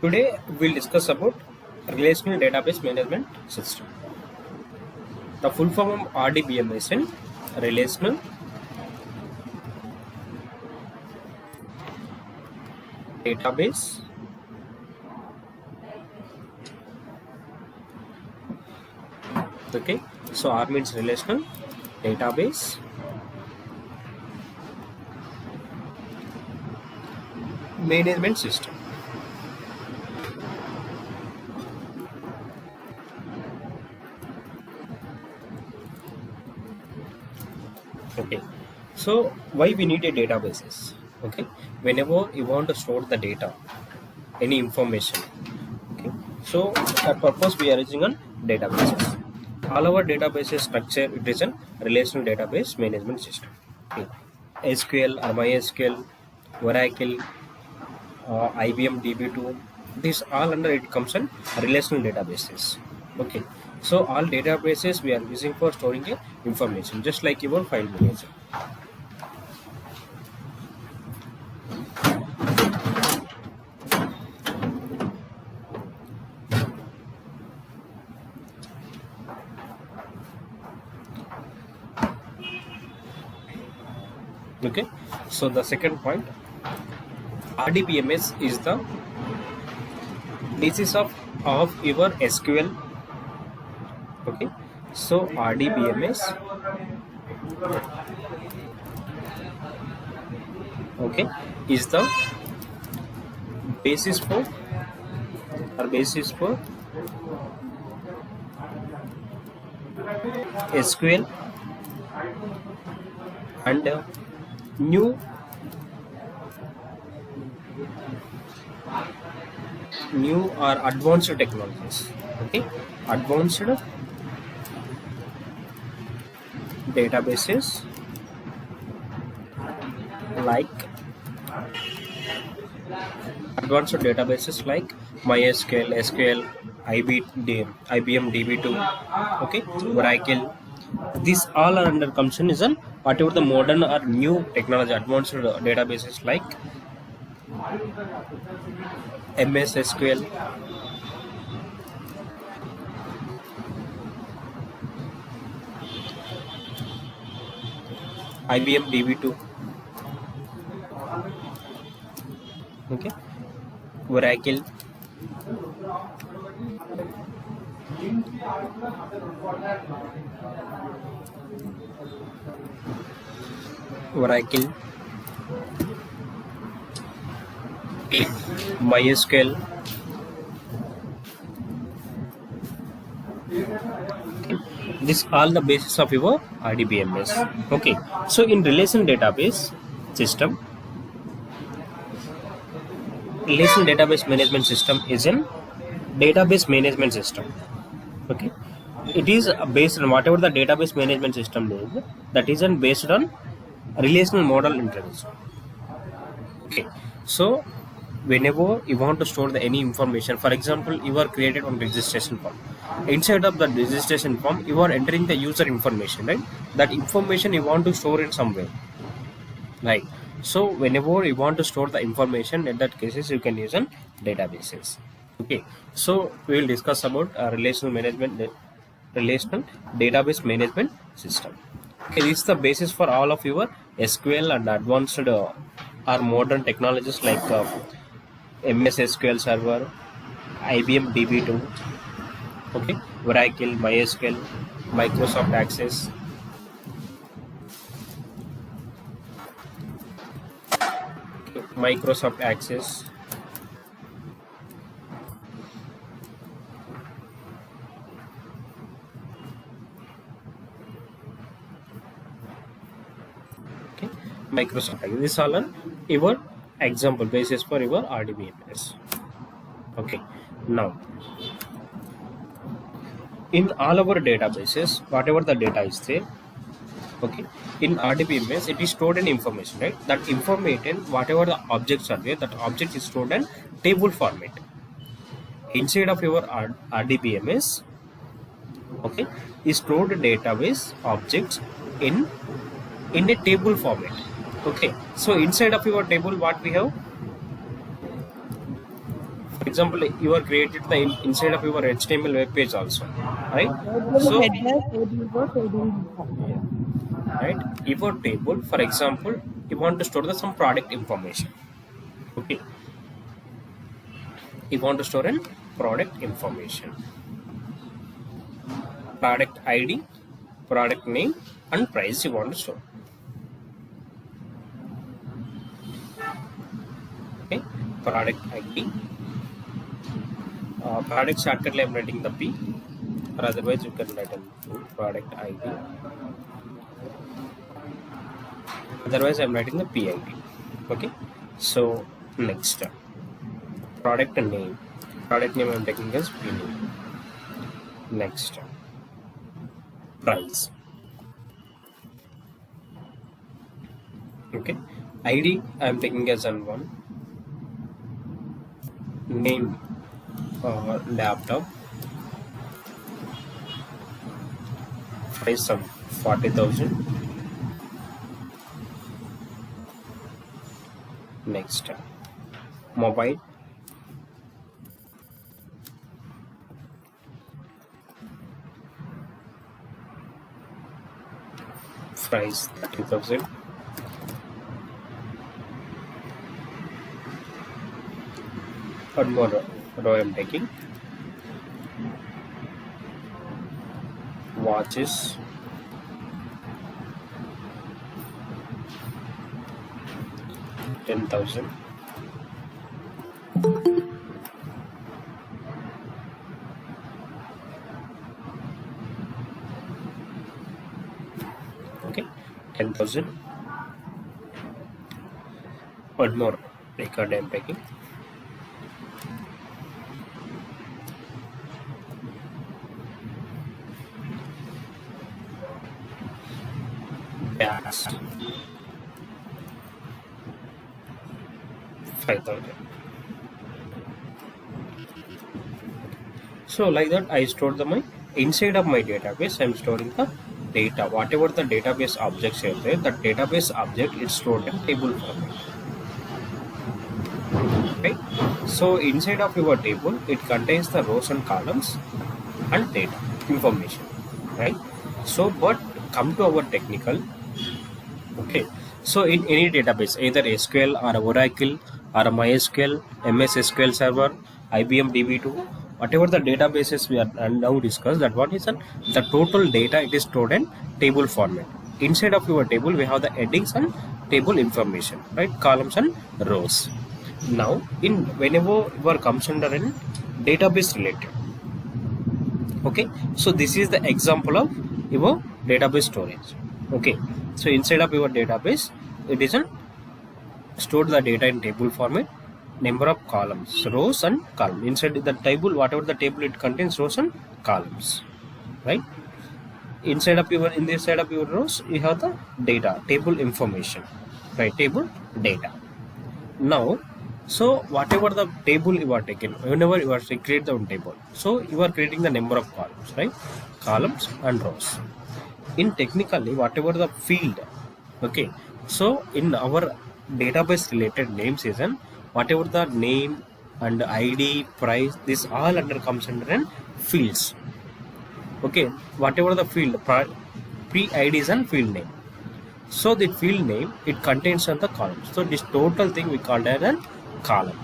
Today we'll discuss about Relational Database Management System. The full form of RDBMS is in Relational Database so R means Relational Database Management System. So why we need a databases? Whenever you want to store the data, any information, so that purpose we are using on databases. All our databases structure, it is a relational database management system. SQL or MySQL, Oracle, IBM DB2, this all under it comes in relational databases. So all databases we are using for storing information, just like your file manager. So the second point, RDBMS is the basis of your SQL. So RDBMS is the basis for SQL and new or advanced technologies. Advanced databases like MySQL, SQL, IBM DB2, Oracle. These all are under consumption is on whatever the modern or new technology, advanced databases like MS SQL, IBM DB2, Oracle, MySQL, this all the basis of your RDBMS. So in relational database system, relational database management system is in database management system. It is based on whatever the database management system is, that is based on relational model introduced. So whenever you want to store any information, for example, you are created one registration form. Inside of the registration form, you are entering the user information, right? That information you want to store in somewhere, right? So whenever you want to store the information, in that cases you can use databases. So we will discuss about relational database management system. This is the basis for all of your SQL and advanced or modern technologies like MS SQL Server, IBM DB2, Oracle, MySQL, Microsoft Access, Microsoft. This all are your example basis for your RDBMS. Now in all our databases, whatever the data is there, in RDBMS it is stored in information, right? That information, whatever the objects are there, that object is stored in table format inside of your RDBMS. Is stored database objects in in a table format. Okay, so inside of your table, what we have? For example, you are created the inside of your HTML web page also, right? So, right, your table, for example, you want to store some product information. Okay, you want to store in product information, product ID, product name, and price you want to store. Okay, product ID. Product shortcut I am writing the P, or otherwise you can write in product ID. Otherwise I am writing the PID. Okay, so next product name. Product name I am taking as P name. Next price. Okay, ID I am taking as N1. Name laptop. Price of 40,000. Next mobile. Price 30,000. One more row I am taking. Watches. $10,000. Okay, 10,000. One more record I am taking. Gas. 5,000. So like that I stored my inside of my database. I am storing the data. Whatever the database objects are there, the database object is stored in table format. Right? So inside of your table, it contains the rows and columns and data information. Right? So but come to our technical. Okay. So in any database, either SQL or Oracle or MySQL, MS SQL Server, IBM DB2, whatever the databases we are now discussed, that what is the total data, it is stored in table format. Inside of your table we have the headings and table information, right, columns and rows. Now in whenever you are comes under in database related, okay, so this is the example of your database storage. Okay, so inside of your database it is stored the data in table format, number of columns, rows and columns. Inside the table, whatever the table, it contains rows and columns, right? Inside of your, in this side of your rows you have the data, table information, right, table data. Now so whatever the table you are taking, whenever you are to create the table, so you are creating the number of columns, right, columns and rows. In technically whatever the field, okay, so in our database related name season, whatever the name and ID, price, this all under comes under an fields. Okay, whatever the field, pre-IDs and field name. So the field name, it contains on the columns. So this total thing we call as a column.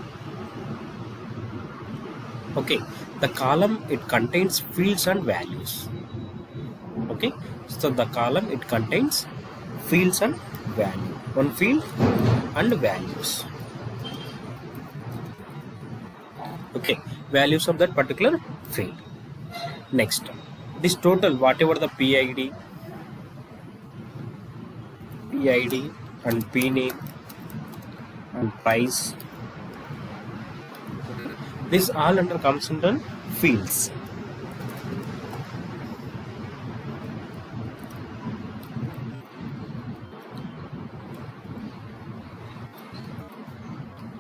Okay, the column, it contains fields and values. Okay, so the column, it contains fields and value, one field and values. Okay, values of that particular field. Next, this total, whatever the PID and P name and price, this all under comes under fields.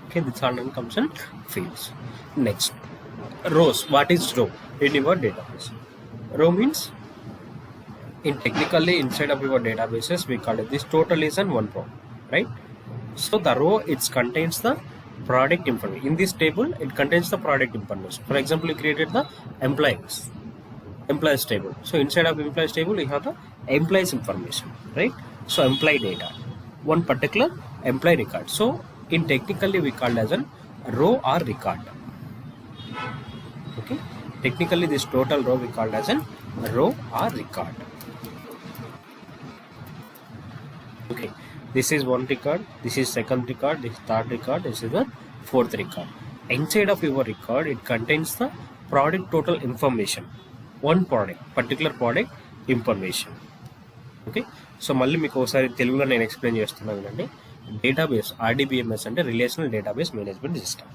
Okay, this all under comes in fields. Next, rows. What is row in your database? Row means in technically inside of your databases we call it this total is an one row, right? So the row it contains the product information. In this table it contains the product information. For example, you created the employees table. So inside of employees table you have the employees information, right? So employee data, one particular employee record. So in technically we call as a row or record. Okay, technically this total row we called as a row or record. Okay, this is one record, this is second record, this is third record, this is the fourth record. Inside of your record it contains the product total information, one product, particular product information. Okay, so మళ్ళీ మీకు ఒకసారి తెలుగులో నేను explain చేస్తున్నాను అండి. Database RDBMS అంటే relational database management system.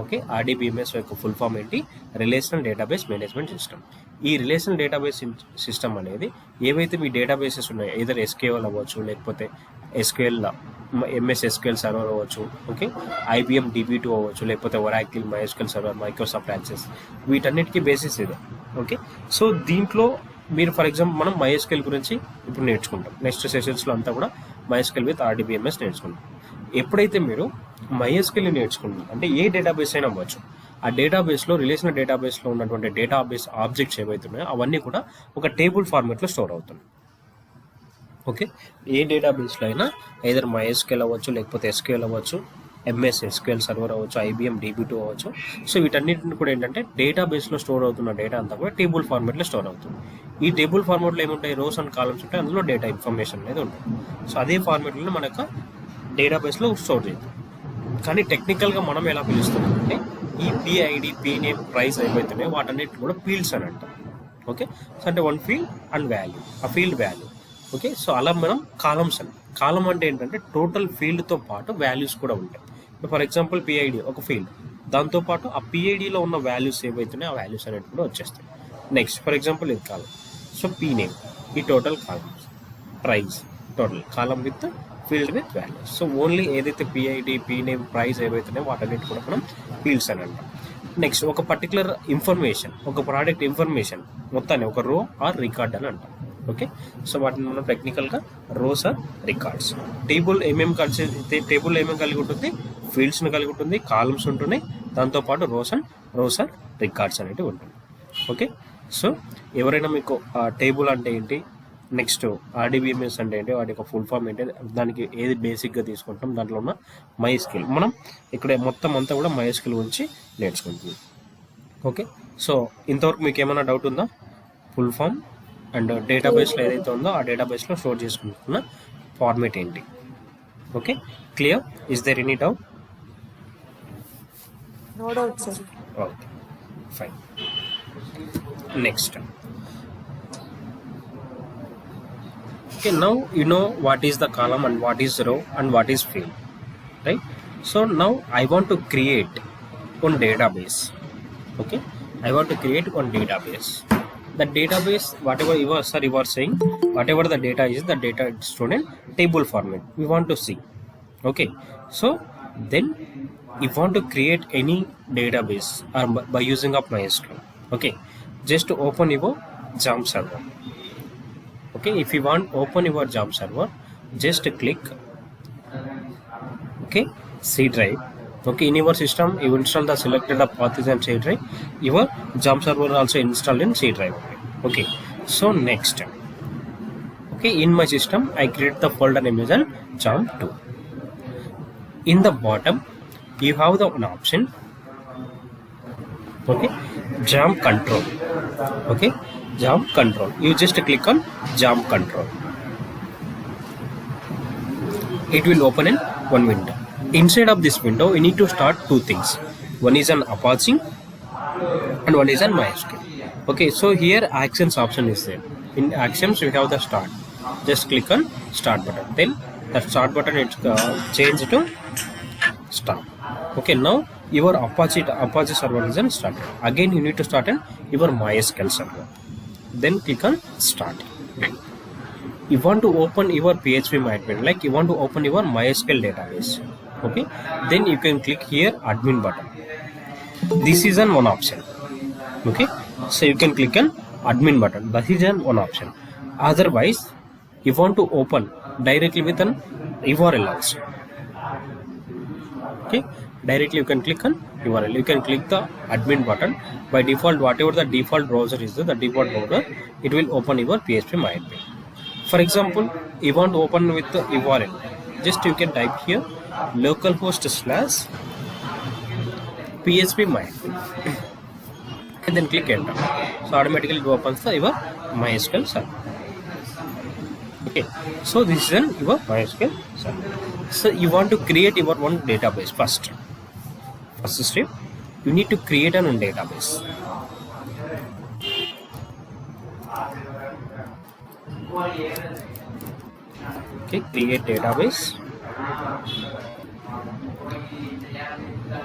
Okay, RDBMS యొక్క full form ఏంటి? Relational database management system. ఈ రిలేషనల్ డేటాబేస్ సిస్టమ్ అనేది ఏవైతే మీ డేటాబేసెస్ ఉన్నాయో, ఏదైనా SQL అవ్వచ్చు, లేకపోతే SQL MS SQL సర్వర్ అవ్వచ్చు, ఓకే, IBM DB2 అవ్వచ్చు, లేకపోతే Oracle MySQL server, Microsoft access, వీటన్నిటికీ బేసిస్ ఇది. ఓకే, సో దీంట్లో మీరు ఫర్ ఎగ్జాంపుల్ మనం MySQL గురించి ఇప్పుడు నేర్చుకుంటాం. నెక్స్ట్ సెషన్స్లో అంతా కూడా MySQL విత్ RDBMS నేర్చుకుంటాం. ఎప్పుడైతే మీరు MySQL నేర్చుకుంటాం అంటే ఏ డేటాబేస్ అయినా అవ్వచ్చు, ఆ డేటాబేస్లో రిలేషనల్ డేటాబేస్లో ఉన్నటువంటి డేటాబేస్ ఆబ్జెక్ట్స్ ఏవైతున్నాయో అవన్నీ కూడా ఒక టేబుల్ ఫార్మాట్లో స్టోర్ అవుతుంది. ఓకే, ఏ డేటాబేస్లో అయినా ఐదర్ MySQL అవ్వచ్చు, లేకపోతే SQL అవ్వచ్చు, MS SQL సర్వర్ అవ్వచ్చు, IBM DB2 అవ్వచ్చు. సో వీటన్నిటిని కూడా ఏంటంటే డేటాబేస్లో స్టోర్ అవుతున్న డేటా అంతా కూడా టేబుల్ ఫార్మాట్లో స్టోర్ అవుతుంది. ఈ టేబుల్ ఫార్మాట్లో ఏముంటాయి? రోస్ అండ్ కాలమ్స్ ఉంటాయి, అందులో డేటా ఇన్ఫర్మేషన్ అనేది ఉంటుంది. సో అదే ఫార్మాట్లో మనకు డేటాబేస్లో స్టోర్ చేద్దాం. కానీ టెక్నికల్గా మనం ఎలా పిలుస్తున్నాం అంటే ఈ PID, PName, ప్రైస్ ఏవైతున్నాయో వాటన్నిటి కూడా ఫీల్డ్స్ అని అంటాం. ఓకే, సో అంటే వన్ ఫీల్డ్ అండ్ వాల్యూ, ఆ ఫీల్డ్ వాల్యూ. ఓకే, సో అలా మనం కాలమ్స్ అని. కాలం అంటే ఏంటంటే టోటల్ ఫీల్డ్తో పాటు వాల్యూస్ కూడా ఉంటాయి. ఫర్ ఎగ్జాంపుల్ PID ఒక ఫీల్డ్, దాంతోపాటు ఆ PIDలో ఉన్న వాల్యూస్ ఏవైతున్నాయో ఆ వాల్యూస్ అనేవి కూడా వచ్చేస్తాయి. నెక్స్ట్ ఫర్ ఎగ్జాంపుల్ ఇది కాలం, సో PName ఈ total columns, price total column with field with values. So only ఏదైతే PID, PName, ప్రైస్ ఏవైతున్నాయో వాటన్నిటి కూడా మనం ఫీల్డ్స్ అని అంటాం. నెక్స్ట్ ఒక పర్టికులర్ ఇన్ఫర్మేషన్, ఒక ప్రోడక్ట్ ఇన్ఫర్మేషన్ మొత్తాన్ని ఒక రో ఆర్ రికార్డ్ అని అంటాం. ఓకే, సో వాటిని మనం టెక్నికల్గా రోస్ ఆర్ రికార్డ్స్. టేబుల్ ఏమేమి కలిగి ఉంటుంది? ఫీల్డ్స్ని కలిగి ఉంటుంది, కాలమ్స్ ఉంటున్నాయి, దాంతోపాటు రోస్ ఆర్ రికార్డ్స్ అనేవి ఉంటుంది. ఓకే, సో ఎవరైనా మీకు టేబుల్ అంటే ఏంటి, నెక్స్ట్ RDBMS అంటే ఏంటి, వాటి యొక్క ఫుల్ ఫామ్ ఏంటి, దానికి ఏది బేసిక్గా తీసుకుంటాం, దాంట్లో ఉన్న MySQL మనం ఇక్కడ మొత్తం అంతా కూడా MySQL గురించి నేర్చుకుంటుంది. ఓకే, సో ఇంతవరకు మీకు ఏమైనా డౌట్ ఉందా? ఫుల్ ఫామ్ అండ్ డేటాబేస్లో ఏదైతే ఉందో ఆ డేటాబేస్లో స్టోర్ చేసుకుంటున్న ఫార్మేట్ ఏంటి? Okay, clear? Is there any doubt? No doubt, sir. Okay, fine. Next, okay, now you know what is the column and what is row and what is field, right? So now I want to create one database. Okay, I want to create one database. The database, whatever you are saying, whatever the data is, the data is stored in table format we want to see. Okay, so then if you want to create any database or by using of MySQL, okay, just to open your JAMP server. Okay, if you want open your JAMP server, just click okay C drive. Okay, in your system you install the selected path is in C drive, your JAMP server also installed in C drive. Okay, so next, okay, in my system I create the folder name as JAMP 2. In the bottom you have the one option, okay, JAMP control. Okay, JAMP control, you just click on JAMP control. It will open in one window. Inside of this window you need to start two things. One is an Apache and one is an MySQL. Okay, so here actions option is there. In actions we have the start, just click on start button, then the start button is changed to start. Okay, now your Apache server is on start. Again you need to start in your MySQL server, then click on start. You want to open your PHP admin, like you want to open your MySQL database. Okay, then you can click here admin button. This is an one option. Okay, so you can click on admin button, that is an one option. Otherwise, you want to open directly with an URL also. Okay, directly you can click on URL. You can click the admin button. By default, whatever the default browser is, the default browser, it will open your PHP MyAdmin. For example, you want to open with the URL. Just you can type here localhost/PHP MyAdmin, and then click enter. So automatically it opens the your MySQL server. Okay, so this is your MySQL server. So you want to create your one database first. First step, you need to create an own database. Okay, create database.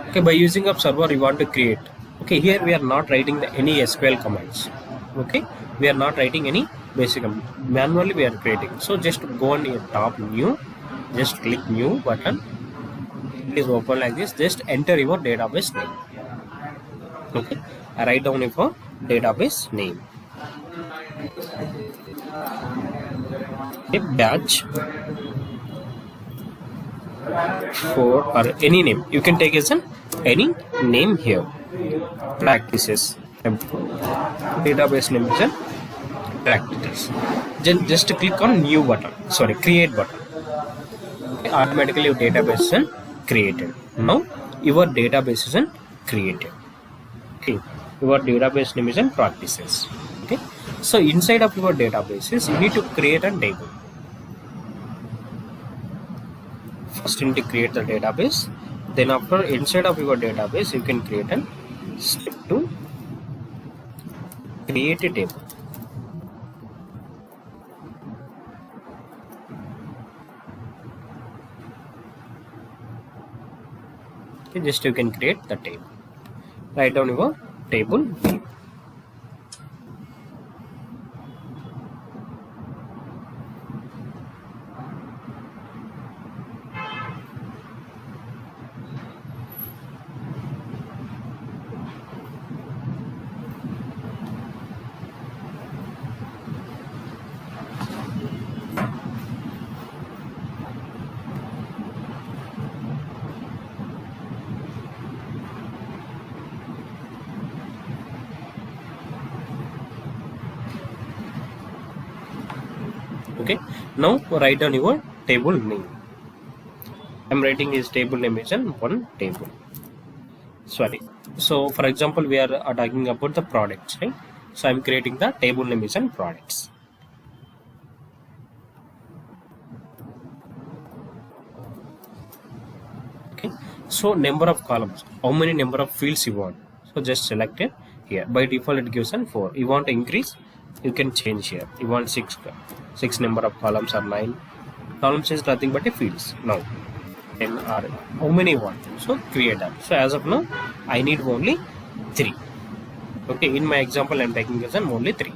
Okay, by using of server you want to create. Okay, here we are not writing any SQL commands. Okay, we are not writing any basic manually we are creating. So just go on your top new, just click new button. It is open like this. Just enter your database name. Okay, I write down your database name. Okay, batch 4 or any name you can take as any name here. Practices, database name is practices. Just click on new button, sorry, create button. Okay, automatically your database is created. Now your database is created. Okay, your database name is practices. Okay, so inside of your databases you need to create a table. First you need to create the database, then after inside of your database you can create a step 2, create a table. Okay, just you can create the table. Write down your table name. Okay, now write down your table name. I'm writing his table name is one table. Sorry, so for example we are talking about the products, right? So I'm creating the table name is products. Okay, so number of columns, how many number of fields you want. So just select it here. By default it gives 4. You want to increase, you can change here. You want 6 number of columns or 9 columns is nothing but a fields. Now 10 or how many you want, so create that. So as of now I need only 3. Okay, in my example I'm taking as only 3: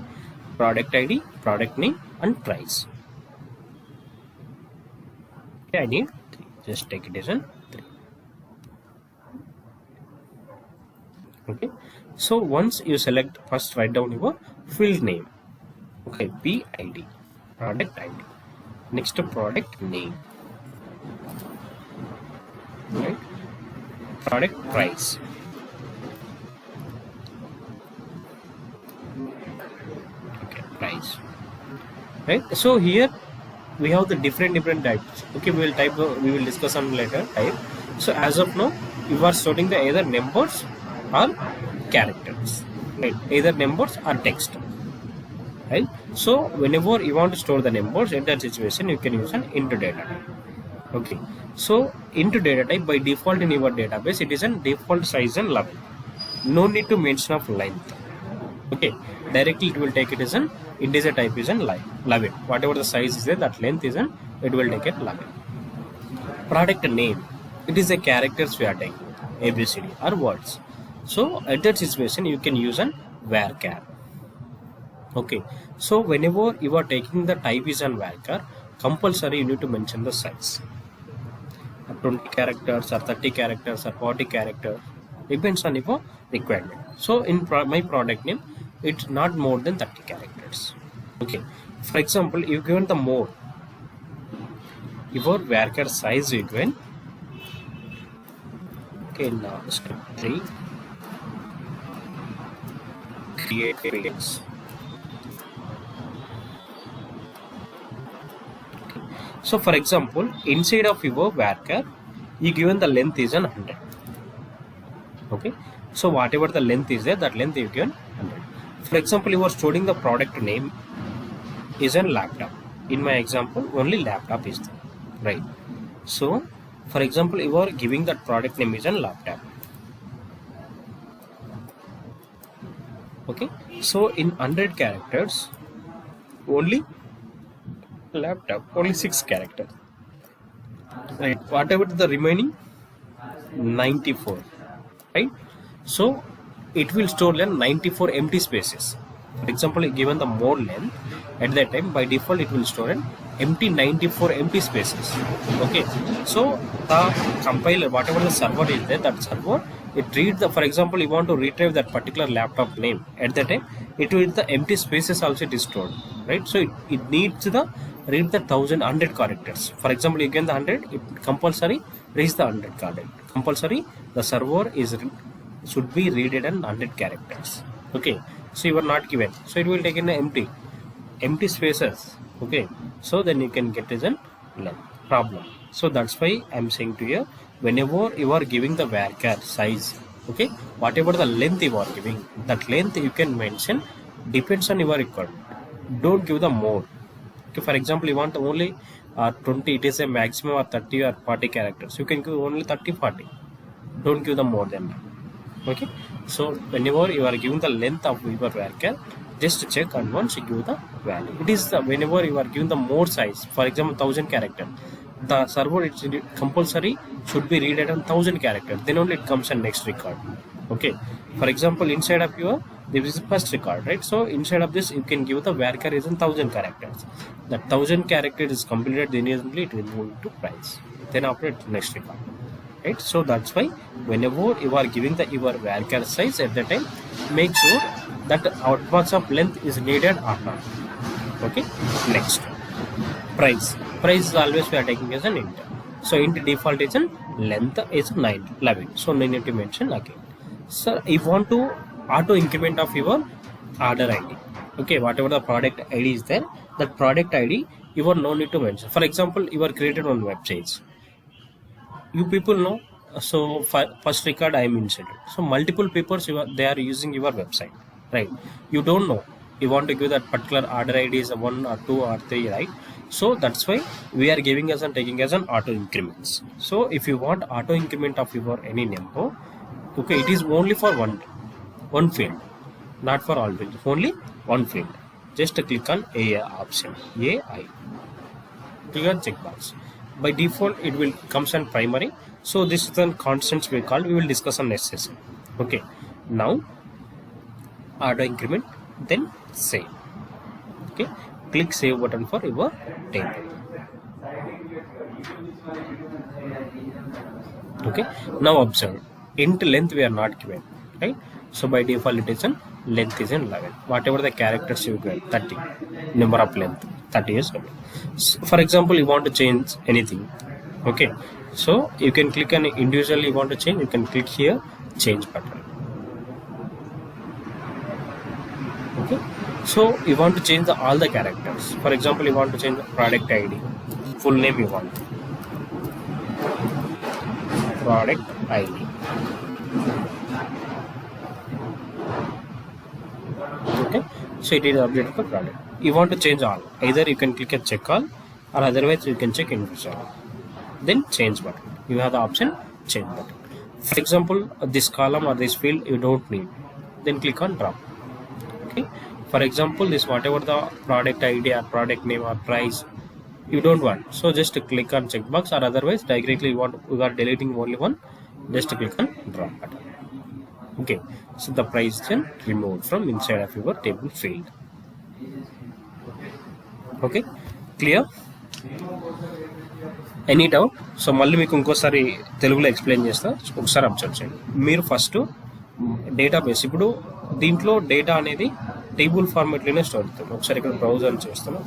product ID, product name and price. Okay, I need 3. Just take it as 3. Okay, so once you select, first write down your field name. Okay, PID, product ID. Next to product name, right? Product price. Okay, price. Right. So here we have the different types. Okay, we will discuss on later type. So as of now you are storing the either numbers or characters, right? Either numbers or text, right? So whenever you want to store the numbers, in that situation you can use an into data type. Okay, so into data type by default in your database it is a default size and 11. No need to mention of length. Okay, directly it will take it as an integer type is an 11. Whatever the size is there, that length is an, it will take it 11. Product name, it is a characters we are taking, ABCD or words. So at that situation you can use an varchar. Okay, so whenever you are taking the type is an varchar, compulsory you need to mention the size. 20 characters or 30 characters or 40 characters, depends on your requirement. So in my product name it's not more than 30 characters. Okay, for example, you given the more, your varchar size you given. Okay, now step 3, create fields. So for example, inside of your varchar, you given the length is 100. Okay, so whatever the length is there, that length you given 100. For example, you are storing the product name is a laptop. In my example, only laptop is there, right? So for example, you are giving that product name is a laptop. Okay, so in 100 characters, only laptop, only 6 characters, right? Whatever the remaining 94, right? So it will store 94 empty spaces. For example, given the more length, at that time by default it will store an empty 94 empty spaces. Okay, so the compiler, whatever the server is there, that server, it reads the, for example, you want to retrieve that particular laptop name, at that time it will the empty spaces also it is stored, right? So it needs the read the 100 characters. For example, you get the 100, it compulsory reads the 100 character. Compulsory the server is should be read in 100 characters. Okay, so you are not given, so it will take in empty spaces. Okay, so then you can get is a problem. So that's why I'm saying to you, whenever you are giving the varchar size, okay, whatever the length you are giving, that length you can mention depends on your requirement. Don't give the more. Okay, for example, you want only 20, it is a maximum or 30 or 40 characters, you can give only 30-40. Don't give the more than that. Okay, so whenever you are giving the length of your varchar, just check and once you give the value. It is the, whenever you are giving the more size, for example 1000 character, the server it's compulsory should be read at 1000 characters, then only it comes in next record. Okay, for example, inside of your there is a first record, right? So inside of this you can give the varchar is 1000 characters. That 1000 characters is completed, then immediately it will move to price, then after it next record, right? So that's why whenever you are giving the your varchar size, at the time make sure that outputs of length is needed or not. Okay, next, price is always we are taking as an int. So int default is an length is 11, so no need to mention again. So if you want to auto increment of your order ID, okay, whatever the product ID is there, that product ID you are no need to mention. For example, you are created on websites, you people know, so first record I am inserted, so multiple people they are using your website, right? You don't know, you want to give that particular order ID is a 1 or 2 or 3, right? So that's why we are giving as and taking as an auto increments. So if you want auto increment of your any number, okay, it is only for one field, not for all fields, only one field. Just click on AI option, AI, click on checkbox. By default it will comes on primary, so this is the constants we call, we will discuss on next session. Okay, now auto increment, then save. Okay, click save button for your table. Okay, now observe, int length we are not given, right? So by default it is an length is in 11, whatever the characters you get, 30 number of length 30 is 11. So for example, you want to change anything, okay, so you can click on individually, you want to change, you can click here change button. Okay, so you want to change all the characters. For example, you want to change the product ID, full name you want, product ID. Okay, so it is updated for product. You want to change all, either you can click a check all or otherwise you can check individual, then change button, you have the option change button. For example, this column or this field you don't need, then click on drop. Okay, for example, this whatever the product ID or product name or price you don't want, so just click on checkbox, or otherwise directly you are deleting only one, just click on drop button. Okay, so the price is removed from inside of your table field. Okay, clear? Any doubt? So మళ్ళీ మీకు ఇంకోసారి తెలుగులో explain చేస్తా, ఒకసారి observe చేయండి. మీరు first database, ఇప్పుడు దీంట్లో డేటా అనేది టేబుల్ ఫార్మాట్లోనే స్టోర్ అవుతుంది. ఒకసారి ఇక్కడ బ్రౌజర్ చేస్తాను.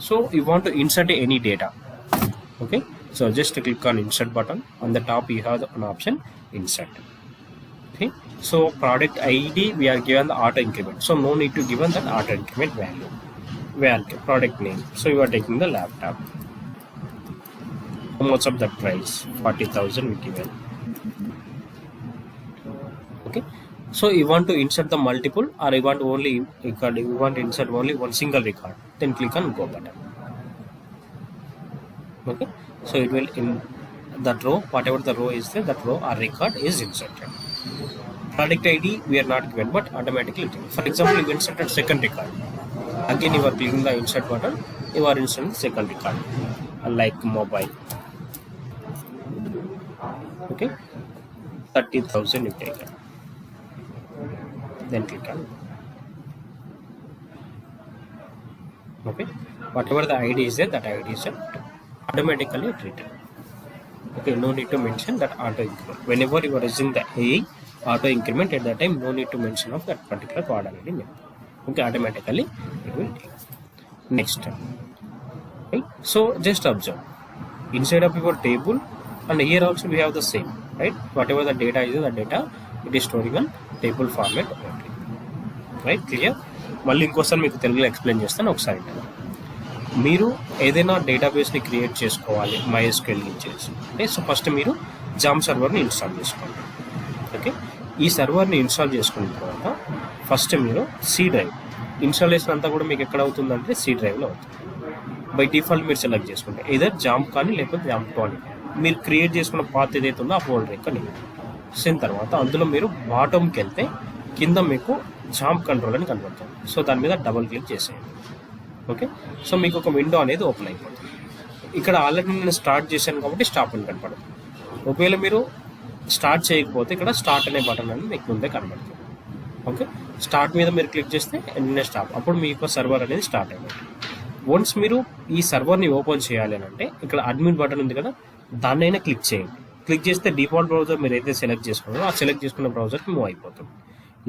So you want to insert any data. Okay, so just click on insert button. On the top you have an option insert. Okay, so product ID we are given the auto increment, so no need to given that auto increment value. Where product name, so you are taking the laptop. How much of the price? 40,000 we given. Okay, so you want to insert the multiple, or you want only record, you want to insert only one single record, then click on go button. Okay, so it will in that row, whatever the row is there, that row or record is inserted. Product ID we are not given, but automatically it will. For example, you inserted second record, again you are clicking the insert button, you are inserting second record, like mobile. Okay, 30,000 you take it, then click on. Okay, whatever the ID is there, that ID is automatically it written. Okay, no need to mention that auto increment. Whenever you are using the AI auto increment, at that time no need to mention of that particular coordinate name. Okay, automatically it will take. Next, okay, so just observe inside of your table, and here also we have the same, right? Whatever the data is, the data it is storing on table format only, right? Clear? మళ్ళీ ఇంకోసారి మీకు తెలుగులో explain చేస్తాను ఒకసారి. మీరు ఏదైనా డేటాబేస్ని create చేసుకోవాలి MySQL చేసి అంటే, సో ఫస్ట్ మీరు జామ్ సర్వర్ని ఇన్స్టాల్ చేసుకోండి. ఓకే, ఈ సర్వర్ని ఇన్స్టాల్ చేసుకున్న తర్వాత ఫస్ట్ మీరు సి డ్రైవ్ ఇన్స్టాలేషన్ అంతా కూడా మీకు ఎక్కడ అవుతుందంటే సి డ్రైవ్లో అవుతుంది. బై డిఫాల్ట్ మీరు సెలెక్ట్ చేసుకుంటే ఏదర్ జామ్ కానీ లేకపోతే జామ్ కానీ మీరు క్రియేట్ చేసుకున్న పాత్ ఏదైతే ఉందో ఆ ఫోల్డర్ ఎక్కడి వచ్చిన తర్వాత అందులో మీరు బాటమ్కి వెళ్తే కింద మీకు జామ్ కంట్రోల్ అని కనబడుతుంది. సో దాని మీద డబుల్ క్లిక్ చేసేయండి. ఓకే, సో మీకు ఒక విండో అనేది ఓపెన్ అయిపోతుంది. ఇక్కడ ఆల్రెడీ నేను స్టార్ట్ చేశాను కాబట్టి స్టాప్ అని కనపడదు. ఒకవేళ మీరు స్టార్ట్ చేయకపోతే ఇక్కడ స్టార్ట్ అనే బటన్ అనేది మీకు ముందే కనబడుతుంది. ఓకే, స్టార్ట్ మీద మీరు క్లిక్ చేస్తే వెంటనే స్టాప్, అప్పుడు మీకు సర్వర్ అనేది స్టార్ట్ అయిపోతుంది. వన్స్ మీరు ఈ సర్వర్ని ఓపెన్ చేయాలి అని అంటే ఇక్కడ అడ్మిన్ బటన్ ఉంది కదా, దాన్నైనా క్లిక్ చేయండి. క్లిక్ చేస్తే డిఫాల్ట్ బ్రౌజర్ మీరు అయితే సెలెక్ట్ చేసుకున్నారో ఆ సెలెక్ట్ చేసుకున్న బ్రౌజర్కి మూవ్ అయిపోతుంది.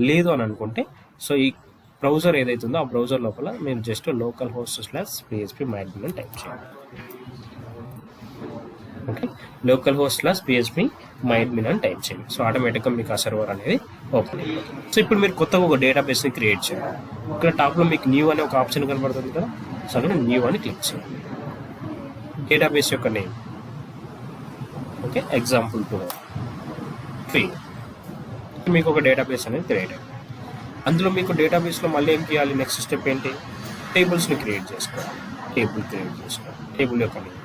లేదు అని అనుకుంటే సో ఈ బ్రౌజర్ ఏదైతే ఉందో ఆ బ్రౌజర్ లోపల మీరు just local host /php myadmin అని టైప్ చేయండి. Okay, local host /php myadmin అని టైప్ చేయండి. సో ఆటోమేటిక్గా మీకు ఆ సర్వర్ అనేది ఓపెన్ అయిపోతుంది. సో ఇప్పుడు మీరు కొత్తగా ఒక డేటాబేస్ని క్రియేట్ చేయాలి. ఇక్కడ టాప్లో మీకు న్యూ అనే ఒక ఆప్షన్ కనబడుతుంది కదా, సో అక్కడ న్యూ అని క్లిక్ చేయండి. డేటాబేస్ యొక్క నేమ్ ఓకే ఎగ్జాంపుల్ 2 మీకు ఒక డేటాబేస్ అనేది క్రియేట్ అయింది. అందులో మీకు డేటాబేస్లో మళ్ళీ ఏం చేయాలి, నెక్స్ట్ స్టెప్ ఏంటి, టేబుల్స్ని క్రియేట్ చేసుకోవాలి. టేబుల్ క్రియేట్ చేసుకోవాలి. టేబుల్ యొక్క నేమ్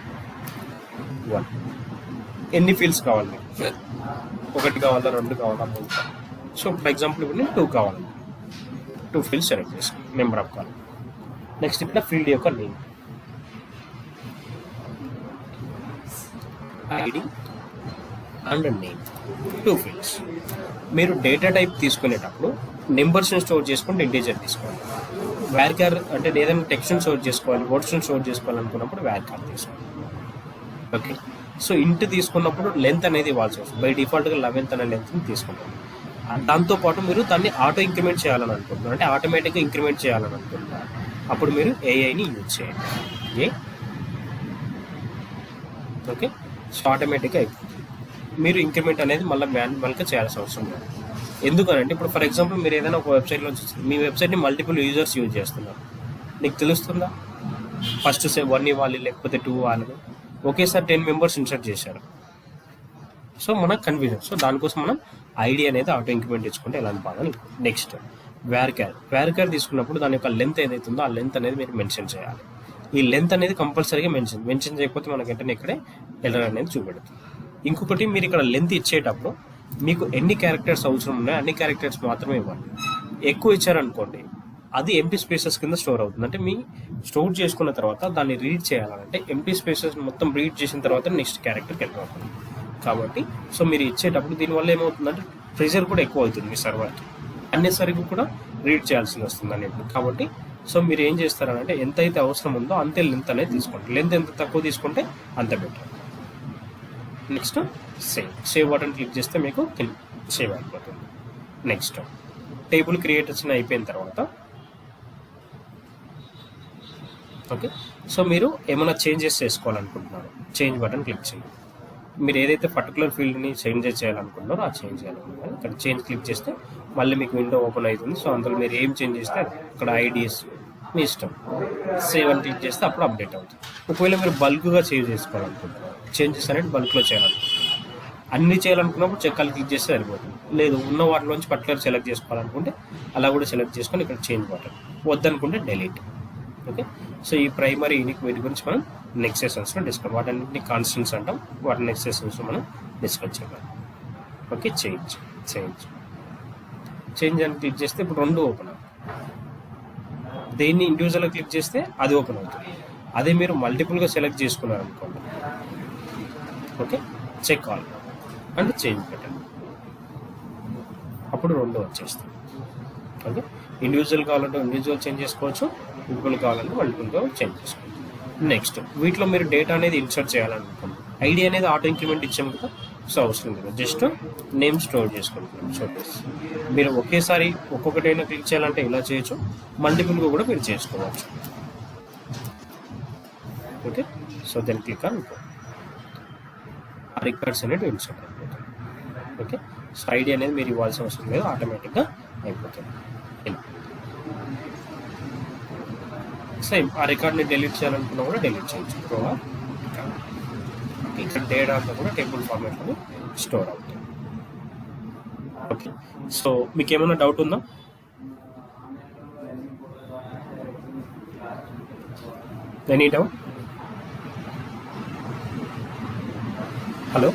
1. ఎన్ని ఫీల్డ్స్ కావాలి మీకు, 1 కావాలా, 2 కావాలా, 3 కావాలా. సో ఫర్ ఎగ్జాంపుల్ ఇప్పుడు నేను 2 కావాలి, 2 ఫీల్డ్స్ సెలెక్ట్ చేసుకోవాలి. నెంబర్ ఆఫ్ కావాలి. నెక్స్ట్ ఇక్కడ ఫీల్డ్ యొక్క name, ID and name, 2 fields. మీరు డేటా టైప్ తీసుకునేటప్పుడు నెంబర్స్ని స్టోర్ చేసుకుంటే ఇంటీజర్ తీసుకోవాలి. వ్యార్కార్ అంటే ఏదైనా టెక్స్ట్ని స్టోర్ చేసుకోవాలి, వర్డ్స్ని స్టోర్ చేసుకోవాలనుకున్నప్పుడు వ్యార్కార్ తీసుకోవాలి. ఓకే, సో ఇంట్ తీసుకున్నప్పుడు లెంత్ అనేది ఇవ్వాల్సి వస్తుంది. బై డిఫాల్ట్గా 11th అనే లెంత్ని తీసుకుంటాం. దాంతోపాటు మీరు దాన్ని ఆటో ఇంక్రిమెంట్ చేయాలని అనుకుంటున్నారు, అంటే ఆటోమేటిక్గా ఇంక్రిమెంట్ చేయాలని అనుకుంటున్నారు, అప్పుడు మీరు ఏఐని యూజ్ చేయండి. ఓకే, సో ఆటోమేటిక్గా అయిపోతుంది. మీరు ఇంక్రిమెంట్ అనేది మళ్ళీ మాన్యువల్గా చేయాల్సిన అవసరం లేదు. ఎందుకనంటే ఇప్పుడు ఫర్ ఎగ్జాంపుల్ మీరు ఏదైనా ఒక వెబ్సైట్లో మీ వెబ్సైట్ని మల్టిపుల్ యూజర్స్ యూజ్ చేస్తున్నారు, నీకు తెలుస్తుందా ఫస్ట్ 1 ఇవ్వాలి లేకపోతే 2 ఇవ్వాలి, ఒకేసారి 10 మెంబర్స్ ఇన్సర్ట్ చేశారు, సో మనకు కన్ఫ్యూజన్. సో దానికోసం మనం ఐడి అనేది ఆటో ఇంక్రిమెంట్ తెచ్చుకుంటే ఎలాంటి బాగా. నెక్స్ట్ వ్యార్కార్ తీసుకున్నప్పుడు దాని యొక్క లెంత్ ఏదైతే ఉందో ఆ లెంత్ అనేది మీరు మెన్షన్ చేయాలి. ఈ లెంత్ అనేది కంపల్సరీగా మెన్షన్ చేయకపోతే మనకి వెంటనే ఇక్కడే ఎర్రర్ అనేది చూపెడుతుంది. ఇంకొకటి మీరు ఇక్కడ లెంత్ ఇచ్చేటప్పుడు మీకు ఎన్ని క్యారెక్టర్స్ అవసరం ఉన్నాయో అన్ని క్యారెక్టర్స్ మాత్రమే ఇవ్వండి. ఎక్కువ ఇచ్చారనుకోండి అది ఎంటీ స్పేసెస్ కింద స్టోర్ అవుతుంది. అంటే మీ స్టోర్ చేసుకున్న తర్వాత దాన్ని రీడ్ చేయాలంటే ఎంటీ స్పేసెస్ మొత్తం రీడ్ చేసిన తర్వాత నెక్స్ట్ క్యారెక్టర్కి వెళ్ళిపోతుంది. కాబట్టి సో మీరు ఇచ్చేటప్పుడు దీనివల్ల ఏమవుతుందంటే ప్రెషర్ కూడా ఎక్కువ అవుతుంది మీ సర్వర్కి, అన్నెసరిగా కూడా రీడ్ చేయాల్సి వస్తుంది అనేది. కాబట్టి సో మీరు ఏం చేస్తారంటే ఎంత అయితే అవసరం ఉందో అంతే లెంత్ అనేది తీసుకోండి. లెంత్ ఎంత తక్కువ తీసుకుంటే అంత better. Next save button click చేస్తే మీకు సేవ్ అయిపోతుంది. నెక్స్ట్ టేబుల్ క్రియేటేషన్ అయిపోయిన తర్వాత ఓకే, సో మీరు ఏమైనా చేంజెస్ చేసుకోవాలనుకుంటున్నారు, చేంజ్ బటన్ క్లిక్ చేయండి. మీరు ఏదైతే పర్టికులర్ ఫీల్డ్ని చేంజ్ చేయాలనుకుంటున్నారో ఆ చేంజ్ చేయాలనుకుంటున్నారు ఇక్కడ చేంజ్ క్లిక్ చేస్తే మళ్ళీ మీకు విండో ఓపెన్ అవుతుంది. సో అందులో మీరు ఏం చేంజ్ చేస్తే అక్కడ ఐడియాస్ మీ ఇష్టం, సేవ్ అని క్లిక్ చేస్తే అప్పుడు అప్డేట్ అవుతుంది. ఒకవేళ మీరు బల్క్గా చేంజ్ చేసుకోవాలనుకుంటున్నారు, చేంజెస్ అనేది బల్క్లో చేయాలనుకుంటున్నారు, అన్ని చేయాలనుకున్నప్పుడు చెక్కలు క్లిక్ చేస్తే సరిపోతుంది. లేదు ఉన్న వాటిలోంచి పర్టికులర్ సెలెక్ట్ చేసుకోవాలనుకుంటే అలా కూడా సెలెక్ట్ చేసుకొని ఇక్కడ చేంజ్ బటన్, వద్దనుకుంటే డెలీట్. ఓకే, సో ఈ ప్రైమరీ యూనిక్ వీటి గురించి మనం నెక్స్ట్ సెషన్స్లో డిస్కస్, వాటన్నింటినీ కాన్స్టెంట్స్ అంటాం, వాటి నెక్స్ట్ సెషన్స్లో మనం డిస్కస్ చేద్దాం. ఓకే, చేంజ్ అని క్లిక్ చేస్తే ఇప్పుడు రెండు ఓపెన్ అవుతుంది. దేన్ని ఇండివిజువల్గా క్లిక్ చేస్తే అది ఓపెన్ అవుతుంది. అదే మీరు మల్టిపుల్గా సెలెక్ట్ చేసుకున్నారు అనుకోండి, ఓకే, చెక్ ఆల్ అంటే చేంజ్ బటన్, అప్పుడు రెండు వచ్చేస్తాయి. ఓకే, ఇండివిజువల్ కావాలంటే ఇండివిజువల్ చేంజ్ చేసుకోవచ్చు, మల్టిపుల్ కావాలంటే మల్టిపుల్గా చేంజ్ చేసుకోవచ్చు. నెక్స్ట్ వీటిలో మీరు డేటా అనేది ఇన్సర్ట్ చేయాలనుకుంటున్నాం, ఐడి అనేది ఆటో ఇంక్రిమెంట్ ఇచ్చాము కదా, సో అవసరం లేదు, జస్ట్ నేమ్ స్టోర్ చేసుకుంటున్నాం. సో మీరు ఒకేసారి ఒక్కొక్కటైనా క్లిక్ చేయాలంటే ఇలా చేయొచ్చు, మల్టిపుల్గా కూడా మీరు చేసుకోవచ్చు. Okay, so then click on records అనేది ఇన్సర్ట్ అయిపోతుంది. ఓకే, సో ఐడి అనేది మీరు ఇవ్వాల్సిన అవసరం లేదు, ఆటోమేటిక్గా అయిపోతుంది. సేమ్ ఆ రికార్డ్ని డిలీట్ చేయాలనుకున్నా కూడా డిలీట్ చేయొచ్చు. ఇక్కడ డేటా అంతా కూడా టేబుల్ ఫార్మాట్లో స్టోర్ అవుతుంది. ఓకే, సో మీకు ఏమైనా డౌట్ ఉందా? Any doubt? హలో.